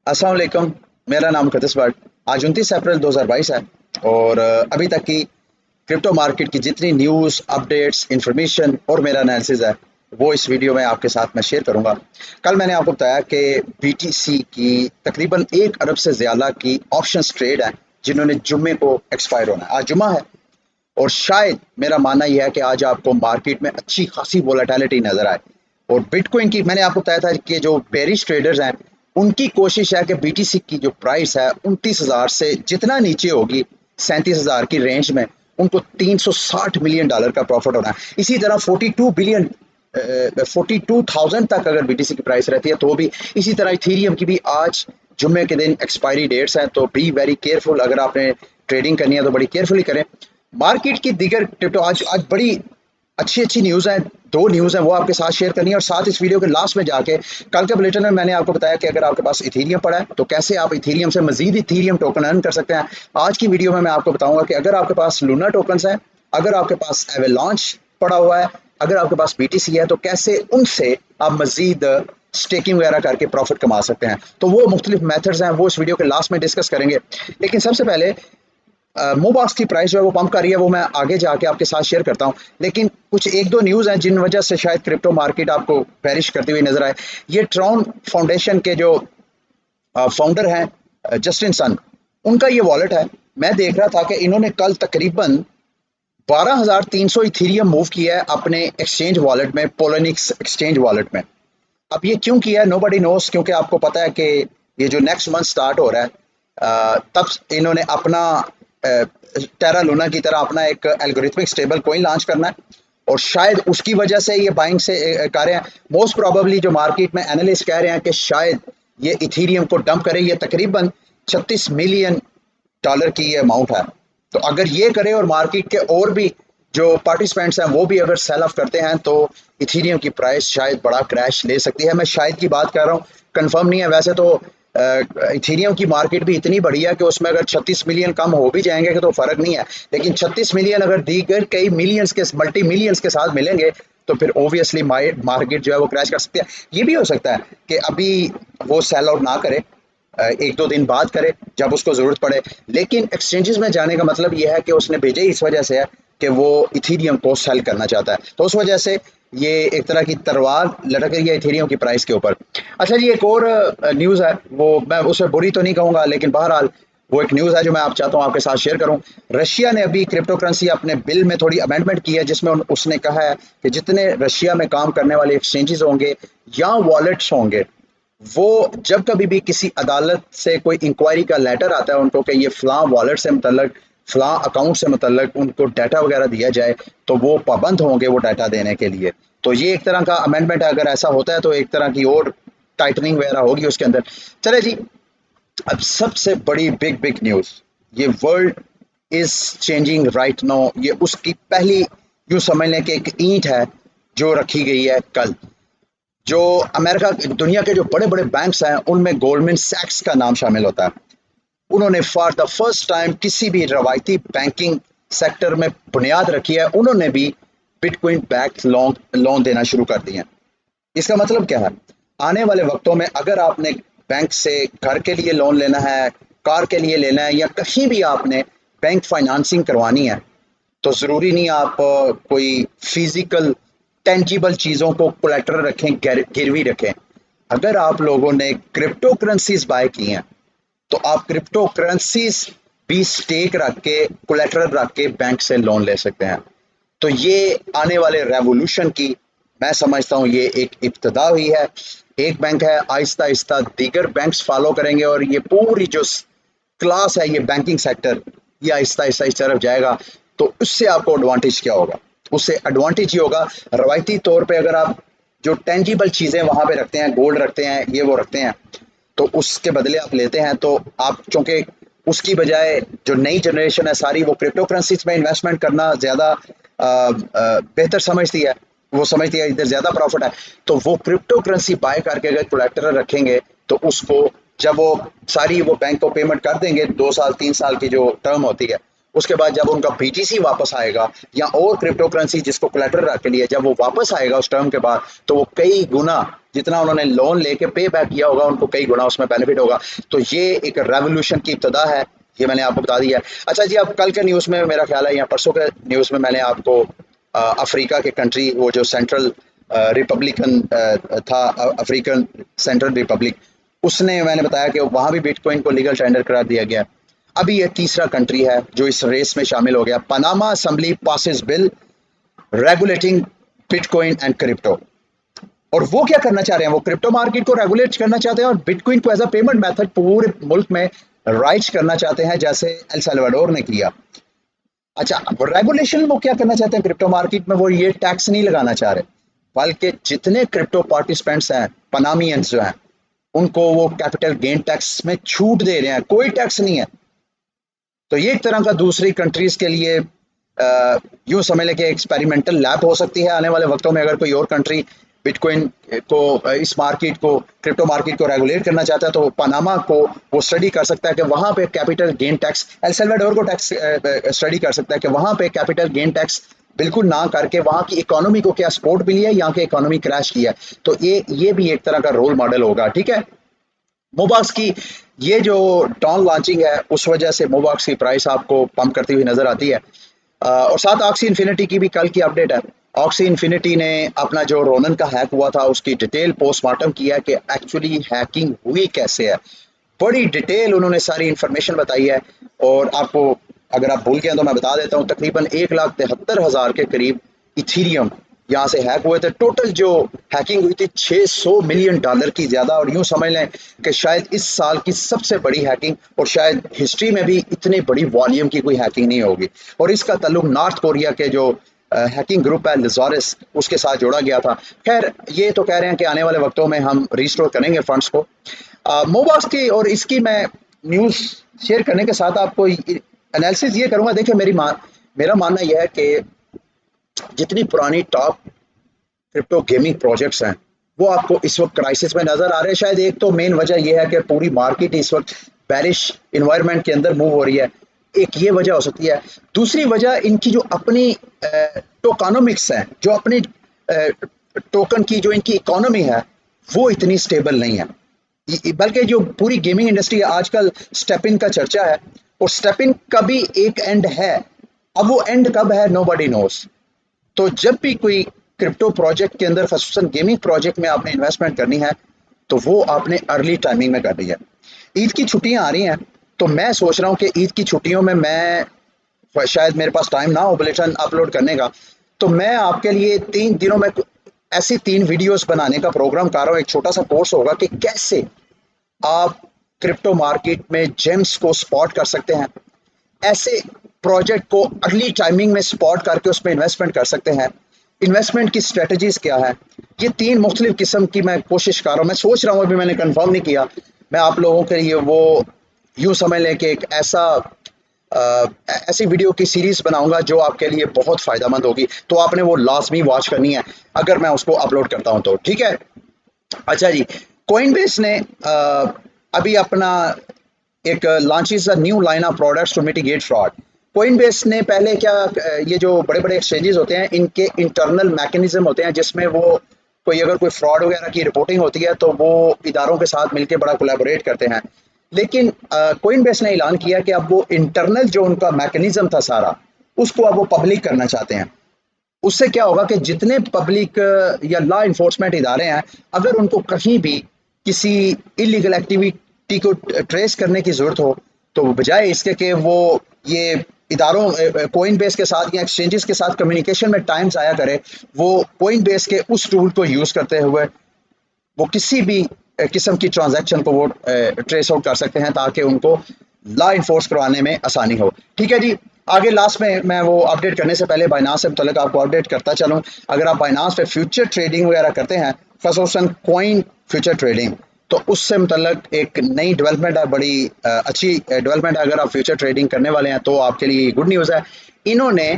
अस्सलाम वालेकुम। मेरा नाम कदस भट्ट। आज 29 अप्रैल 2022 है और अभी तक की क्रिप्टो मार्केट की जितनी न्यूज़ अपडेट्स इंफॉर्मेशन और मेरा एनालिसिस है वो इस वीडियो में आपके साथ मैं शेयर करूंगा। कल मैंने आपको बताया कि बीटीसी की तकरीबन 1 अरब से ज़्यादा की ऑप्शंस ट्रेड है जिन्होंने जुम्मे को एक्सपायर होना है। आज जुम्मा है और शायद मेरा मानना यह है कि आज आपको मार्केट में अच्छी खासी वोलेटिलिटी नजर आए। और बिटकॉइन की मैंने आपको बताया था कि जो पेरिस ट्रेडर्स हैं उनकी कोशिश है कि बीटीसी की जो प्राइस है 29,000 से जितना नीचे होगी 37,000 की रेंज में उनको $360 मिलियन का प्रॉफिट होना है। इसी तरह 42 बिलियन 42,000 तक अगर बीटीसी की प्राइस रहती है तो भी इसी तरह इथीरियम की भी आज जुम्मे के दिन एक्सपायरी डेट्स हैं, तो बी वेरी केयरफुल। अगर आपने ट्रेडिंग करनी है तो बड़ी केयरफुली करें। मार्केट की दीगर क्रिप्टो आज आज बड़ी अच्छी अच्छी न्यूज़ है। दो न्यूज़ है वो आपके साथ शेयर करनी है और साथ इस वीडियो के लास्ट में जाके कल के बुलेटिन में मैंने आपको बताया कि अगर आपके पास इथीरियम पड़ा है तो कैसे आप इथीरियम से मजीद इथीरियम टोकन अर्न कर सकते हैं। आज की वीडियो में मैं आपको बताऊंगा कि अगर आपके पास लूना टोकन्स है, अगर आपके पास एवेलॉन्च पड़ा हुआ है, अगर आपके पास बीटीसी है तो कैसे उनसे आप मजीद स्टेकिंग वगैरह करके प्रॉफिट कमा सकते हैं। तो वो मुख्तलिफ मेथड्स हैं वो इस वीडियो के लास्ट में डिस्कस करेंगे। लेकिन सबसे पहले मोबास की प्राइस जो है वो पंप कर रही है, वो मैं आगे जाके आपके साथ शेयर करता हूँ। लेकिन कुछ एक दो न्यूज़ हैं जिन वजह से शायद क्रिप्टो मार्केट आपको पेरिश करती हुई नजर आए। ये ट्रॉन फाउंडेशन के जो फाउंडर हैं जस्टिन सन, उनका ये वॉलेट है। मैं देख रहा था कि इन्होंने कल तकरीबन 12,300 इथीरियम मूव किया है अपने एक्सचेंज वॉलेट में, पोलोनिक्स एक्सचेंज वॉलेट में। अब ये क्यों किया है नोबडी नोस, क्योंकि आपको पता है कि ये जो नेक्स्ट मंथ स्टार्ट हो रहा है तब इन्होंने अपना टेरा लूना की तरह अपना एक एल्गोरिथमिक स्टेबल कोइन लॉन्च करना है और शायद उसकी वजह से ये बाइंग से कर रहे हैं। मोस्ट प्रोबेबली जो मार्केट में एनालिस्ट कह रहे हैं कि शायद ये इथीरियम को डंप करे। ये तकरीबन $36 मिलियन की ये अमाउंट है। तो अगर ये करे और मार्केट के और भी जो पार्टिसिपेंट्स हैं वो भी अगर सेल ऑफ करते हैं तो इथीरियम की प्राइस शायद बड़ा क्रैश ले सकती है। मैं शायद की बात कर रहा हूँ, कंफर्म नहीं है। वैसे तो इथीरियम की मार्केट भी इतनी बड़ी है कि उसमें अगर 36 मिलियन कम हो भी जाएंगे तो फर्क नहीं है, लेकिन 36 मिलियन अगर दीगर कई मिलियंस के मल्टी मिलियंस के साथ मिलेंगे तो फिर ओबियसली मार्केट जो है वो क्रैश कर सकती है। ये भी हो सकता है कि अभी वो सेल आउट ना करे, एक दो दिन बाद करे जब उसको जरूरत पड़े। लेकिन एक्सचेंजेस में जाने का मतलब यह है कि उसने भेजे इस वजह से है कि वो इथीरियम को सेल करना चाहता है, तो उस वजह से ये एक तरह की तलवार लटक रही है इथीरियम की प्राइस के ऊपर। अच्छा जी, एक और न्यूज़ है, वो मैं उसे बुरी तो नहीं कहूँगा लेकिन बहरहाल वो एक न्यूज़ है जो मैं आप चाहता हूँ आपके साथ शेयर करूँ। रशिया ने अभी क्रिप्टो करेंसी अपने बिल में थोड़ी अमेंडमेंट की है जिसमें उसने कहा है कि जितने रशिया में काम करने वाले एक्सचेंजेस होंगे या वॉलेट्स होंगे, वो जब कभी भी किसी अदालत से कोई इंक्वायरी का लेटर आता है उनको कि ये फलां वॉलेट से मुतल्लक फलां अकाउंट से मुतल्लक उनको डाटा वगैरह दिया जाए, तो वो पाबंद होंगे वो डाटा देने के लिए। तो ये एक तरह का अमेंडमेंट है। अगर ऐसा होता है तो एक तरह की और टाइटनिंग वगैरह होगी उसके अंदर। चले जी, अब सबसे बड़ी बिग बिग न्यूज़, ये world is changing right now. ये उसकी पहली यूं समझ लें कि एक ईंट है जो रखी गई है कल। जो अमेरिका दुनिया के जो बड़े बड़े बैंक्स हैं उनमें गोल्डमैन सैक्स का नाम शामिल होता है। उन्होंने फॉर द फर्स्ट टाइम किसी भी रवायती बैंकिंग सेक्टर में बुनियाद रखी है। उन्होंने भी बिटकॉइन बैक्ड लोन लोन देना शुरू कर दिए हैं। इसका मतलब क्या है, आने वाले वक्तों में अगर आपने बैंक से घर के लिए लोन लेना है, कार के लिए लेना है या कहीं भी आपने बैंक फाइनेंसिंग करवानी है, तो ज़रूरी नहीं आप कोई फिजिकल टेंजिबल चीज़ों को कोलेटरल रखें, गिरवी रखें। अगर आप लोगों ने क्रिप्टो करेंसीज बाय की हैं तो आप क्रिप्टो करेंसीज भी स्टेक रख के कोलेटरल रख के बैंक से लोन ले सकते हैं। तो ये आने वाले रेवोल्यूशन की मैं समझता हूँ ये एक इब्तदा हुई है। एक बैंक है, आहिस्ता आहिस्ता दीगर बैंक्स फॉलो करेंगे और ये पूरी जो क्लास है, ये बैंकिंग सेक्टर, ये आहिस्ता आहिस्ता इस तरफ जाएगा। तो उससे आपको एडवांटेज क्या होगा? उससे एडवांटेज ये होगा, रवायती तौर पे अगर आप जो टेंजिबल चीज़ें वहाँ पे रखते हैं, गोल्ड रखते हैं, ये वो रखते हैं, तो उसके बदले आप लेते हैं तो आप चूंकि उसकी बजाय जो नई जनरेशन है सारी वो क्रिप्टो करेंसीज में इन्वेस्टमेंट करना ज़्यादा बेहतर समझती है। वो समझती है इधर ज़्यादा प्रॉफिट है, तो वो क्रिप्टो करेंसी बाय करके अगर कोलेटरल रखेंगे तो उसको जब वो सारी वो बैंक को पेमेंट कर देंगे, 2 साल 3 साल की जो टर्म होती है, उसके बाद जब उनका बीटीसी वापस आएगा या और क्रिप्टो करेंसी जिसको कोलेटरल रख के लिए जब वो वापस आएगा उस टर्म के बाद, तो वो कई गुना जितना उन्होंने लोन लेके पे बैक किया होगा उनको कई गुना उसमें बेनिफिट होगा। तो ये एक रेवोल्यूशन की इब्तदा है, ये मैंने आपको बता दिया है। अच्छा जी, अब कल के न्यूज़ में मेरा ख्याल है या परसों के न्यूज़ में मैंने आपको अफ्रीका के कंट्री, वो जो सेंट्रल रिपब्लिकन था, अफ्रीकन सेंट्रल रिपब्लिक, उसने मैंने बताया कि वहाँ भी बिटकॉइन को लीगल टेंडर करार दिया गया। अभी ये तीसरा कंट्री है जो इस रेस में शामिल हो गया। Panama assembly passes bill regulating bitcoin and crypto. और वो क्या करना चाह रहे हैं, वो क्रिप्टो मार्केट को रेगुलेट करना चाहते हैं और बिटकॉइन को एज अ पेमेंट मेथड पूरे मुल्क में राइज करना चाहते हैं, जैसे एल साल्वाडोर ने किया। अच्छा, रेगुलेशन वो क्या करना चाहते हैं क्रिप्टो मार्केट में, वो ये टैक्स नहीं लगाना चाह रहे, बल्कि जितने क्रिप्टो पार्टिसिपेंट्स हैं, पनामियंस जो हैं, उनको वो कैपिटल गेन टैक्स में छूट दे रहे हैं, कोई टैक्स नहीं है। तो ये एक तरह का दूसरी कंट्रीज के लिए यूं समझ लें कि एक्सपेरिमेंटल लैब हो सकती है आने वाले वक्तों में। अगर कोई और कंट्री बिटकॉइन को, इस मार्केट को, क्रिप्टो मार्केट को रेगुलेट करना चाहता है, तो पनामा को वो स्टडी कर सकता है कि वहां पे capital gain tax, El Salvador को टैक्स स्टडी कर सकता है कि वहां पे कैपिटल गेन टैक्स बिल्कुल ना करके वहां की इकोनॉमी को क्या सपोर्ट मिली है, यहाँ की इकोनॉमी क्रैश किया है। तो ये भी एक तरह का रोल मॉडल होगा। ठीक है, मोबाक्स की ये जो टॉन लॉन्चिंग है, उस वजह से मोबाक्स की प्राइस आपको पंप करती हुई नजर आती है। और साथ ऑक्सी इन्फिनिटी की भी कल की अपडेट है। ऑक्सी इन्फिनिटी ने अपना जो रोनन का हैक हुआ था उसकी डिटेल पोस्टमार्टम किया कि एक्चुअली हैकिंग हुई कैसे है, बड़ी डिटेल उन्होंने सारी इंफॉर्मेशन बताई है। और आपको अगर आप भूल गए तो मैं बता देता हूँ, तकरीबन 1,73,000 के करीब इथीरियम यहाँ से हैक हुए थे। टोटल जो हैकिंग हुई थी $600 मिलियन की ज्यादा, और यूं समझ लें कि शायद इस साल की सबसे बड़ी हैकिंग, और शायद हिस्ट्री में भी इतनी बड़ी वॉल्यूम की कोई हैकिंग नहीं होगी। और इसका ताल्लुक नॉर्थ कोरिया के जो हैकिंग ग्रुप है लिज़ोरिस, उसके साथ जोड़ा गया था। खैर, ये तो कह रहे हैं कि आने वाले वक्तों में हम रिस्टोर करेंगे फंड्स को। मोबाक्स की और इसकी मैं न्यूज़ शेयर करने के साथ आपको एनालिसिस ये करूंगा। देखिए, मेरा मानना यह है कि जितनी पुरानी टॉप क्रिप्टो गेमिंग प्रोजेक्ट्स हैं वो आपको इस वक्त क्राइसिस में नजर आ रहे हैं। शायद एक तो मेन वजह यह है कि पूरी मार्केट इस वक्त बैरिश इन्वायरमेंट के अंदर मूव हो रही है, एक ये वजह हो सकती है। दूसरी वजह इनकी जो अपनी टोकनोमिक्स है, जो अपनी टोकन की जो इनकी इकोनॉमी है, वो इतनी स्टेबल नहीं है। बल्कि जो पूरी गेमिंग इंडस्ट्री है आजकल, स्टेप इन का चर्चा है, और स्टेप इन का भी एक एंड है। अब वो एंड कब है, नोबडी नोस। तो जब भी कोई क्रिप्टो प्रोजेक्ट के अंदर, खसूसन गेमिंग प्रोजेक्ट में आपने इन्वेस्टमेंट करनी है, तो वो आपने अर्ली टाइमिंग में करनी है। ईद की छुट्टियां आ रही हैं, तो मैं सोच रहा हूँ कि ईद की छुट्टियों में मैं, शायद मेरे पास टाइम ना हो बुलेटिन अपलोड करने का, तो मैं आपके लिए 3 दिनों में ऐसी 3 वीडियोस बनाने का प्रोग्राम कर रहा हूँ। एक छोटा सा कोर्स होगा कि कैसे आप क्रिप्टो मार्केट में जेम्स को स्पॉट कर सकते हैं, ऐसे प्रोजेक्ट को अर्ली टाइमिंग में स्पॉट करके उसमें इन्वेस्टमेंट कर सकते हैं, इन्वेस्टमेंट की स्ट्रेटजीज क्या है। ये 3 मुख्तलिफ किस्म की मैं कोशिश कर रहा हूँ। मैं सोच रहा हूँ, अभी मैंने कंफर्म नहीं किया, मैं आप लोगों के लिए वो यूं समझ लें कि एक ऐसी वीडियो की सीरीज बनाऊंगा जो आपके लिए बहुत फायदेमंद होगी। तो आपने वो लाजमी वॉच करनी है अगर मैं उसको अपलोड करता हूं तो। ठीक है। अच्छा जी, कोइनबेस ने अभी अपना एक launches a new line of products to mitigate fraud. Coinbase ने पहले क्या, ये जो बड़े बड़े एक्सचेंजेस होते हैं, इनके इंटरनल मैकेनिज्म होते हैं जिसमें वो अगर कोई फ्रॉड वगैरह की रिपोर्टिंग होती है तो वो इदारों के साथ मिलकर बड़ा कोलैबोरेट करते हैं। लेकिन कोइनबेस ने ऐलान किया कि अब वो इंटरनल जो उनका मैकेनिज्म था सारा, उसको अब वो पब्लिक करना चाहते हैं। उससे क्या होगा कि जितने पब्लिक या लॉ इन्फोर्समेंट इदारे हैं, अगर उनको कहीं भी किसी इलीगल एक्टिविटी को ट्रेस करने की जरूरत हो, तो बजाय इसके कि वो ये इदारों कोइन बेस के साथ या एक्सचेंजेस के साथ कम्युनिकेशन में टाइम जाया करे, वो कोइन बेस के उस टूल को यूज करते हुए वो किसी भी किस्म की ट्रांजैक्शन को वो ट्रेस आउट कर सकते हैं, ताकि उनको लॉ इन्फोर्स करवाने में आसानी हो। ठीक है जी, आगे लास्ट में मैं वो अपडेट करने से पहले बाइनांस से मुतल्लिक आपको अपडेट करता चलूँ। अगर आप बाइनांस पे फ्यूचर ट्रेडिंग वगैरह करते हैं, खसूसन कॉइन फ्यूचर ट्रेडिंग, तो उससे मुतल्लिक एक नई डेवलपमेंट है, बड़ी अच्छी डेवलपमेंट है। अगर आप फ्यूचर ट्रेडिंग करने वाले हैं तो आपके लिए गुड न्यूज़ है। इन्होंने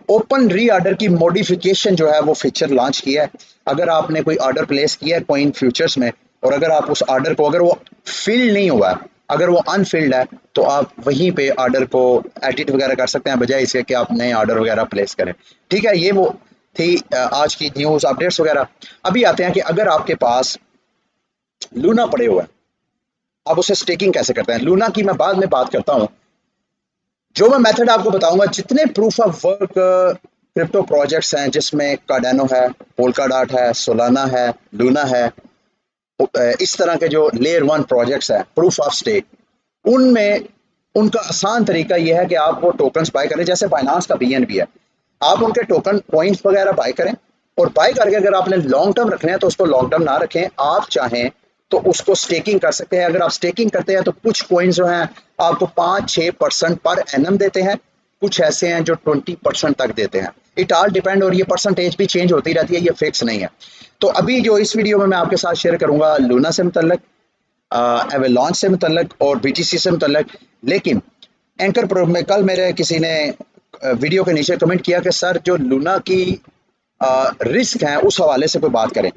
ओपन री ऑर्डर की मॉडिफिकेशन जो है वो फीचर लॉन्च किया है। अगर आपने कोई ऑर्डर प्लेस किया है कॉइन फ्यूचर्स में, और अगर आप उस ऑर्डर को, अगर वो फिल नहीं हुआ है, अगर वो अनफिल्ड है, तो आप वहीं पे ऑर्डर को एडिट वगैरह कर सकते हैं, बजाय इसके कि आप नए ऑर्डर वगैरह प्लेस करें। ठीक है, ये वो थी आज की न्यूज़ अपडेट्स वगैरह। अभी आते हैं कि अगर आपके पास लूना पड़े हुए हैं, आप उसे स्टेकिंग कैसे करते हैं। लूना की मैं बाद में बात करता हूँ। जो मैं मेथड आपको बताऊंगा, जितने proof of work crypto projects हैं, जिसमें कार्डानो है, पोल्काडॉट है, सोलाना है, लूना है, इस तरह के जो लेयर वन प्रोजेक्ट्स हैं प्रूफ ऑफ स्टेक, उनमें उनका आसान तरीका यह है कि आप वो टोकन्स बाय करें। जैसे बाइनांस का बीएनबी है, आप उनके टोकन पॉइंट्स वगैरह बाय करें, और बाय करके अगर आपने लॉन्ग टर्म रखने हैं तो उसको लॉन्ग टर्म ना रखें, आप चाहें तो उसको स्टेकिंग कर सकते हैं। अगर आप स्टेकिंग करते हैं तो कुछ कॉइन्स जो हैं आपको 5-6% पर एनम देते हैं, कुछ ऐसे हैं जो 20% तक देते हैं। इट ऑल डिपेंड, और ये परसेंटेज भी चेंज होती रहती है, ये फिक्स नहीं है। तो अभी जो इस वीडियो में मैं आपके साथ शेयर करूंगा लूना से मुतल्लक, एवेलॉन्च से मुतल्लक और बीटीसी से मुतल्लक। लेकिन एंकर प्रो में कल मेरे किसी ने वीडियो के नीचे कमेंट किया कि सर जो लूना की रिस्क है उस हवाले से कोई बात करें।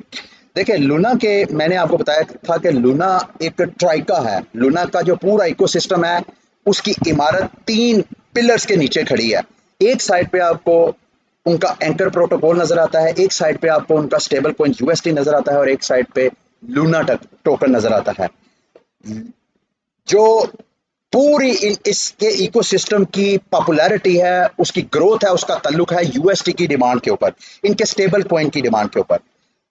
देखिए लूना के, मैंने आपको बताया था कि लूना एक ट्राइका है। लूना का जो पूरा इकोसिस्टम है उसकी इमारत 3 पिलर्स के नीचे खड़ी है। एक साइड पे आपको उनका एंकर प्रोटोकॉल नजर आता है, एक साइड पे आपको उनका स्टेबल कॉइन यूएसटी नजर आता है, और एक साइड पे लूना टोकन नजर आता है। जो पूरी इसके इकोसिस्टम की पॉपुलैरिटी है, उसकी ग्रोथ है, उसका ताल्लुक है यूएसटी की डिमांड के ऊपर, इनके स्टेबल कॉइन की डिमांड के ऊपर।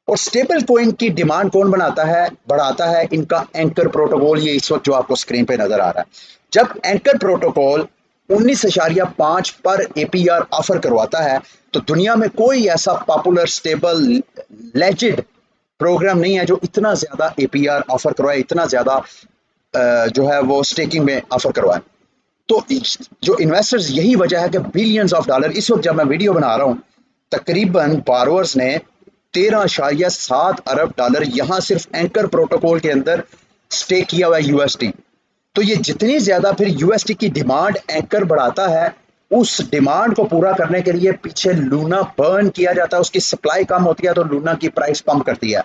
और स्टेबल कॉइन की डिमांड कौन बनाता है, बढ़ाता है इनका एंकर प्रोटोकॉल। ये इस वक्त जो आपको स्क्रीन पे नजर आ रहा है, जब एंकर प्रोटोकॉल 19.5 पर एपीआर ऑफर करवाता है, तो दुनिया में कोई ऐसा पॉपुलर स्टेबल लेजिड प्रोग्राम नहीं है जो इतना ज्यादा एपीआर ऑफर करवाए, इतना ज्यादा जो है वो स्टेकिंग में ऑफर करवाए। तो जो इन्वेस्टर्स, यही वजह है कि बिलियंस ऑफ डॉलर, इस वक्त जब मैं वीडियो बना रहा हूं, तकरीबन बारोअर्स ने 13.7 अरब डॉलर यहां सिर्फ एंकर प्रोटोकॉल के अंदर स्टे किया हुआ है यूएसटी। तो ये जितनी ज्यादा फिर यूएसटी की डिमांड एंकर बढ़ाता है, उस डिमांड को पूरा करने के लिए पीछे लूना बर्न किया जाता है, उसकी सप्लाई कम होती है तो लूना की प्राइस पंप करती है।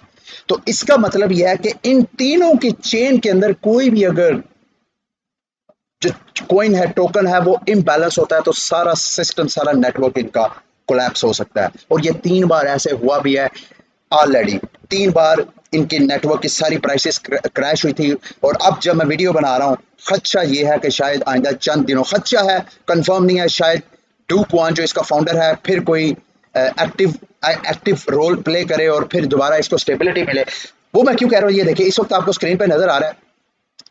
तो इसका मतलब यह है कि इन तीनों की चेन के अंदर कोई भी अगर जो कॉइन है, टोकन है, वो इम्बैलेंस होता है तो सारा सिस्टम, सारा नेटवर्क इनका कोलैप्स हो सकता है। और ये 3 बार ऐसे हुआ भी है ऑलरेडी। 3 बार इनके नेटवर्क की सारी प्राइसेस क्रैश हुई थी। और अब जब मैं वीडियो बना रहा हूँ, खदशा ये है कि शायद आइंदा चंद दिनों, खदशा है, कंफर्म नहीं है, शायद डू क्वान जो इसका फाउंडर है फिर कोई एक्टिव एक्टिव रोल प्ले करे और फिर दोबारा इसको स्टेबिलिटी मिले। वो मैं क्यों कह रहा हूँ, ये देखिए इस वक्त आपको स्क्रीन पे नजर आ रहा है,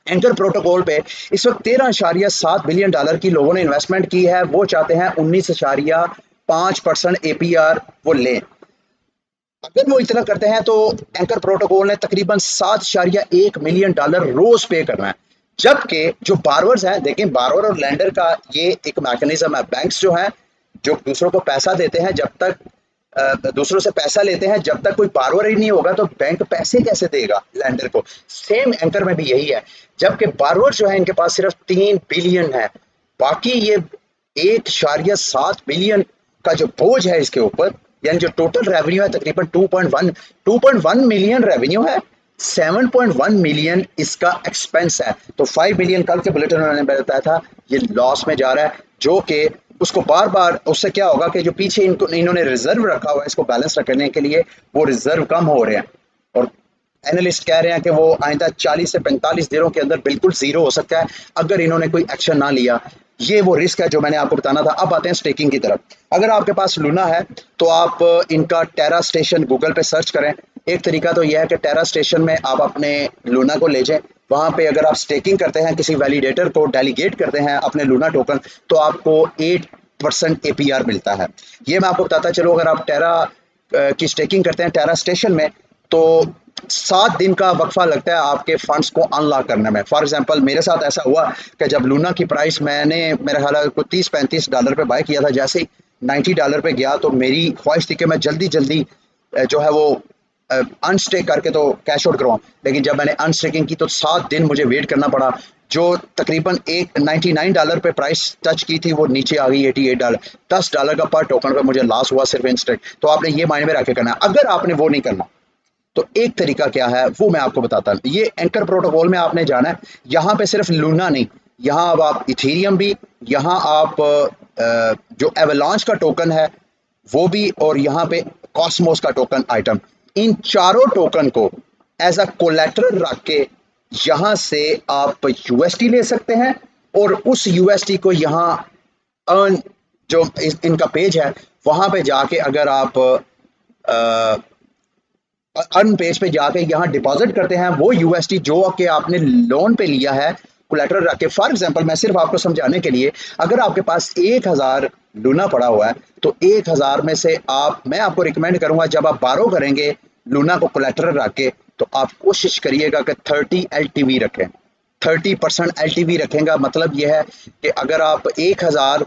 एंकर प्रोटोकॉल पे इस वक्त 13.7 बिलियन डॉलर की लोगों ने इन्वेस्टमेंट की है। वो चाहते हैं 19.5% एपीआर वो लें। अगर वो इतना करते हैं तो एंकर प्रोटोकॉल ने तकरीबन 7.1 मिलियन डॉलर रोज पे करना है। जबकि जो बारवर्स हैं, देखें बारवर और लैंडर का ये एक मैकेनिज्म है। बैंक्स जो हैं, जो दूसरों को पैसा देते हैं, जब तक दूसरों से पैसा लेते हैं, जब तक कोई बारवर ही नहीं होगा तो बैंक पैसे कैसे देगा लैंडर को। सेम एंकर में भी यही है। जबकि बारवर जो है इनके पास सिर्फ 3 बिलियन है, बाकी ये 1.7 बिलियन का जो बोझ है इसके ऊपर, यानी जो टोटल रेवेन्यू है तकरीबन 2.1 मिलियन रेवेन्यू है, 7.1 मिलियन इसका एक्सपेंस है। तो 5 बिलियन कल के बुलेटिन उन्होंने बताया था ये लॉस में जा रहा है, जो कि उसको बार बार, उससे क्या होगा कि जो पीछे इन्होंने रिजर्व रखा हुआ है इसको बैलेंस रखने के लिए, वो रिजर्व कम हो रहे हैं। और एनालिस्ट कह रहे हैं कि वो आइंदा 40 से 45 दिनों के अंदर बिल्कुल जीरो हो सकता है अगर इन्होंने कोई एक्शन ना लिया। ये वो रिस्क है जो मैंने आपको बताना था। अब आते हैं स्टेकिंग की तरफ। अगर आपके पास लूना है तो आप इनका टेरा स्टेशन गूगल पे सर्च करें। एक तरीका तो यह है कि टेरा स्टेशन में आप अपने लूना को ले जाएं, वहां पे अगर आप स्टेकिंग करते हैं, किसी वैलिडेटर को डेलीगेट करते हैं अपने लूना टोकन, तो आपको 8% एपीआर मिलता है। ये मैं आपको बताता चलो, अगर आप टेरा की स्टेकिंग करते हैं टेरा स्टेशन में, तो 7 दिन का वक्फा लगता है आपके फंड्स को अनलॉक करने में। फॉर एग्जांपल मेरे साथ ऐसा हुआ कि जब लूना की प्राइस मैंने मेरे ख्याल को 30-35 डॉलर पे बाय किया था, जैसे ही 90 डॉलर पे गया तो मेरी ख्वाहिश थी कि मैं जल्दी जल्दी जो है वो अनस्टेक करके तो कैश आउट करवाऊं। लेकिन जब मैंने अनस्टेकिंग की तो 7 दिन मुझे वेट करना पड़ा। जो तकरीबन एक 99 डॉलर पे प्राइस टच की थी वो नीचे आ गई 88 डॉलर। $10 का पर टोकन पे मुझे लॉस हुआ सिर्फ इंस्टेंट। तो आपने ये माइंड में रख के करना है। अगर आपने वो नहीं करना तो एक तरीका क्या है वो मैं आपको बताता हूँ। ये एंकर प्रोटोकॉल में आपने जाना है। यहाँ पे सिर्फ लूना नहीं, यहाँ अब आप इथेरियम भी, यहाँ आप जो एवलांच का टोकन है वो भी, और यहाँ पे कॉस्मोस का टोकन आइटम, इन चारों टोकन को एज अ कोलेटरल रख के यहाँ से आप यूएसटी ले सकते हैं, और उस यूएसटी को यहाँ अर्न, जो इनका पेज है वहां पे जाके अगर आप अर्न पेज पे जाके यहाँ डिपॉजिट करते हैं, वो यूएसटी जो कि आपने लोन पे लिया है कोलेटरल रख के। फॉर एग्जांपल मैं सिर्फ आपको समझाने के लिए, अगर आपके पास 1000 लूना पड़ा हुआ है तो 1000 में से मैं आपको रिकमेंड करूंगा जब आप बारो करेंगे लूना को कोलेटरल रख के, तो आप कोशिश करिएगा कि 30 एलटीवी रखें। 30% एलटीवी रखेंगे, मतलब यह है कि अगर आप 1000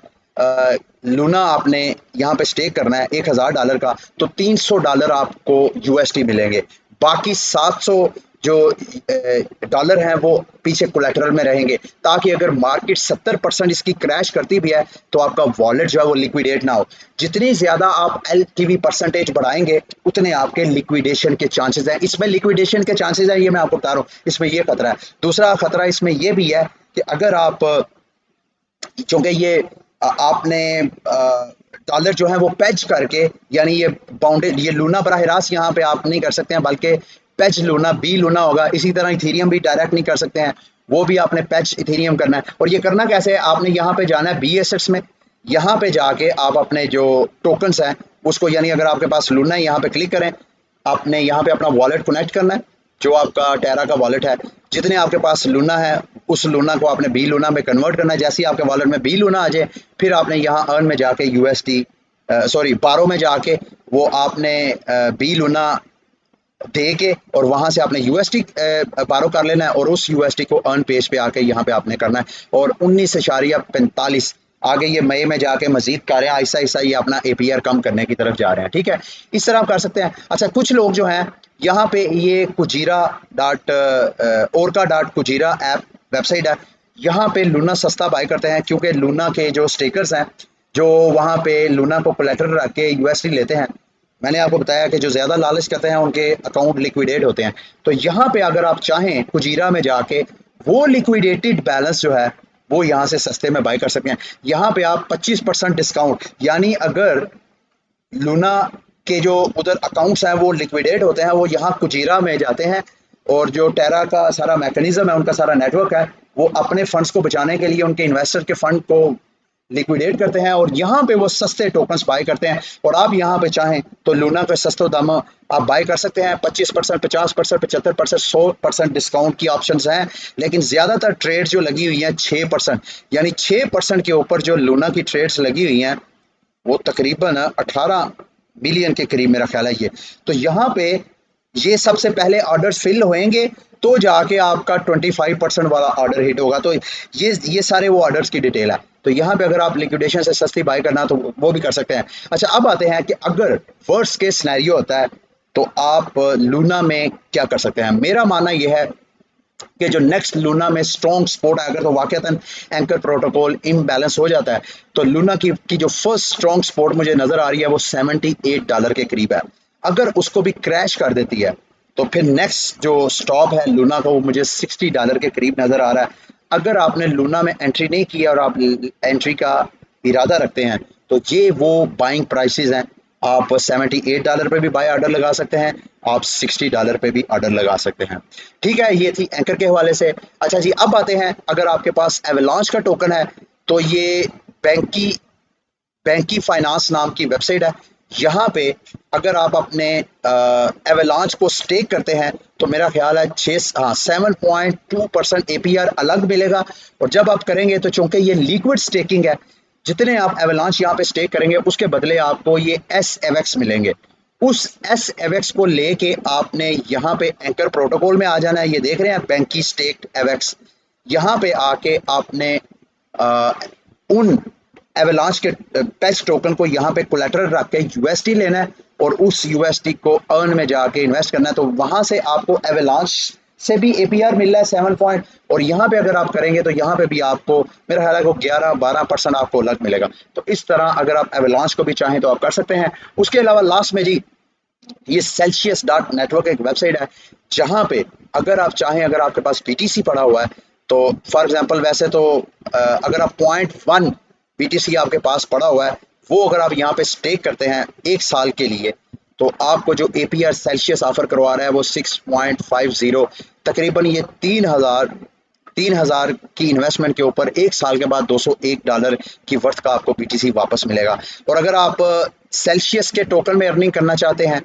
लूना आपने यहाँ पे स्टेक करना है $1000 का, तो $300 आपको यूएसटी मिलेंगे। बाकी 700 जो डॉलर हैं वो पीछे कोलेटरल में रहेंगे, ताकि अगर मार्केट 70% इसकी क्रैश करती भी है तो आपका वॉलेट जो है वो लिक्विडेट ना हो। जितनी ज्यादा आप एलटीवी परसेंटेज बढ़ाएंगे उतने आपके लिक्विडेशन के चांसेस हैं। इसमें लिक्विडेशन के चांसेस है, ये मैं आपको बता रहा हूँ, इसमें ये खतरा है। दूसरा खतरा इसमें ये भी है कि अगर आप, चूंकि ये आपने डॉलर जो है वो पेज करके, यानी ये बाउंडेड, ये लूना बराह रास्त यहाँ पे आप नहीं कर सकते हैं, बल्कि पेज लूना, बी लूना होगा। इसी तरह इथेरियम भी डायरेक्ट नहीं कर सकते हैं, वो भी आपने पेज इथेरियम करना है। और ये करना कैसे है, आपने यहाँ पे जाना है बी एसेट्स में, यहाँ पे जाके आप अपने जो टोकन्स हैं उसको, यानी अगर आपके पास लूना है यहाँ पे क्लिक करें, आपने यहाँ पे अपना वॉलेट कनेक्ट करना है, जो आपका टेरा का वॉलेट है, जितने आपके पास लूना है उस लूना को आपने बी लूना में कन्वर्ट करना है। जैसे ही आपके वॉलेट में बी लूना आ जाए, फिर आपने यहाँ अर्न में जाके यूएसडी, सॉरी बारो में जाके वो आपने बी लूना दे के और वहां से आपने यूएसडी बारो कर लेना है, और उस यूएसडी को अर्न पेज पे आके यहाँ पे आपने करना है। और 19.45 आगे ये मई में जाके मजीद कर रहे हैं, ऐसा ऐसा ये अपना एपीआर कम करने की तरफ जा रहे हैं। ठीक है, इस तरह आप कर सकते हैं। अच्छा, कुछ लोग जो हैं यहाँ पे, ये Cujira dot ओरका dot Cujira app website है, यहाँ पे लूना सस्ता बाय करते हैं, क्योंकि लूना के जो स्टेकर्स हैं जो वहाँ पे लूना को कोलेटरल रख के यूएसडी लेते हैं, मैंने आपको बताया कि जो ज़्यादा लालच करते हैं उनके अकाउंट लिक्विडेट होते हैं। तो यहाँ पे अगर आप चाहें कुजीरा में जाके वो लिक्विडेटेड बैलेंस जो है वो यहाँ से सस्ते में बाय कर सकते हैं। यहाँ पे आप 25% डिस्काउंट, यानी अगर लूना के जो उधर अकाउंट्स हैं वो लिक्विडेट होते हैं, वो यहाँ कुजीरा में जाते हैं, और जो टेरा का सारा मैकेनिज्म है, उनका सारा नेटवर्क है, वो अपने फंड्स को बचाने के लिए उनके इन्वेस्टर के फंड को लिक्विडेट करते हैं, और यहाँ पे वो सस्ते टोकन्स बाय करते हैं। और आप यहाँ पे चाहें तो लूना के सस्ते दाम आप बाय कर सकते हैं। 25%, 50%, 75%, 100% डिस्काउंट की ऑप्शंस हैं, लेकिन ज़्यादातर ट्रेड जो लगी हुई हैं 6%, यानी 6% के ऊपर जो लूना की ट्रेड्स लगी हुई हैं वो तकरीबन 18 मिलियन के करीब मेरा ख्याल है ये। तो यहाँ पे ये सबसे पहले ऑर्डर्स फिल होंगे तो जाके आपका 25% वाला ऑर्डर हिट होगा। तो ये सारे वो ऑर्डर्स की डिटेल है। तो यहाँ पे अगर आप लिक्विडेशन से सस्ती बाय करना तो वो भी कर सकते हैं। अच्छा, अब आते हैं कि अगर वर्स्ट केस सिनेरियो होता है तो आप लूना में क्या कर सकते हैं। मेरा मानना यह है कि जो नेक्स्ट लूना में स्ट्रॉन्ग सपोर्ट आएगा तो वाकईतन एंकर प्रोटोकॉल इम्बैलेंस हो जाता है। तो लूना की जो फर्स्ट स्ट्रॉन्ग सपोर्ट मुझे नजर आ रही है वो $78 के करीब है। अगर उसको भी क्रैश कर देती है तो फिर नेक्स्ट जो स्टॉप है लूना का वो मुझे $60 के करीब नजर आ रहा है। अगर आपने लूना में एंट्री नहीं की और आप एंट्री का इरादा रखते हैं तो ये वो बाइंग प्राइसेस हैं। आप $78 पे भी बाय ऑर्डर लगा सकते हैं, आप $60 पे भी ऑर्डर लगा सकते हैं। ठीक है, ये थी एंकर के हवाले से। अच्छा जी, अब आते हैं, अगर आपके पास एवलांच का टोकन है तो ये बैंकी फाइनेंस नाम की वेबसाइट है। यहाँ पे अगर आप अपने एवलांच को स्टेक करते हैं तो मेरा ख्याल है 7.2% एपीआर अलग मिलेगा। और जब आप करेंगे तो चूंकि ये लिक्विड स्टेकिंग है, जितने आप एवलांच यहाँ पे स्टेक करेंगे उसके बदले आपको ये SFX मिलेंगे। उस SFX को लेके आपने यहाँ पे एंकर प्रोटोकॉल में आ जाना है। ये देख रहे हैं बैंकी स्टेक्ड एवेक्स, यहाँ पे आके आपने उन एवलांच के पेज टोकन को यहाँ पे कोलेटरल रख के यूएसडी लेना है और उस यूएसडी को अर्न में जाके इन्वेस्ट करना है। तो वहां से आपको एवलांच से भी एपीआर मिल रहा है 7 पॉइंट, और यहाँ पे अगर आप करेंगे तो यहाँ पे भी आपको मेरा ख्याल है को 11-12% आपको अलग मिलेगा। तो इस तरह अगर आप एवलांच को भी चाहें तो आप कर सकते हैं। उसके अलावा लास्ट में जी, ये celsius.network एक वेबसाइट है जहाँ पे अगर आप चाहें, अगर आपके पास BTC पड़ा हुआ है तो फॉर एग्जांपल, वैसे तो अगर आप 0.1 BTC आपके पास पड़ा हुआ है वो अगर आप यहाँ पे स्टेक करते हैं 1 साल के लिए, तो आपको जो APR सेल्सियस ऑफर करवा रहा है वो 6.50, तकरीबन ये 3,000 की इन्वेस्टमेंट के ऊपर 1 साल के बाद $201 की वर्थ का आपको BTC वापस मिलेगा। और अगर आप सेल्सियस के टोकन में अर्निंग करना चाहते हैं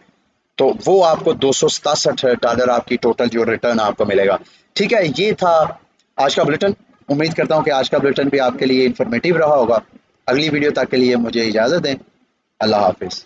तो वो आपको $267 आपकी टोटल जो रिटर्न आपको मिलेगा। ठीक है, ये था आज का बुलेटिन। उम्मीद करता हूँ कि आज का बुलेटिन भी आपके लिए इंफॉर्मेटिव रहा होगा। अगली वीडियो तक के लिए मुझे इजाज़त दें। अल्लाह हाफिज़।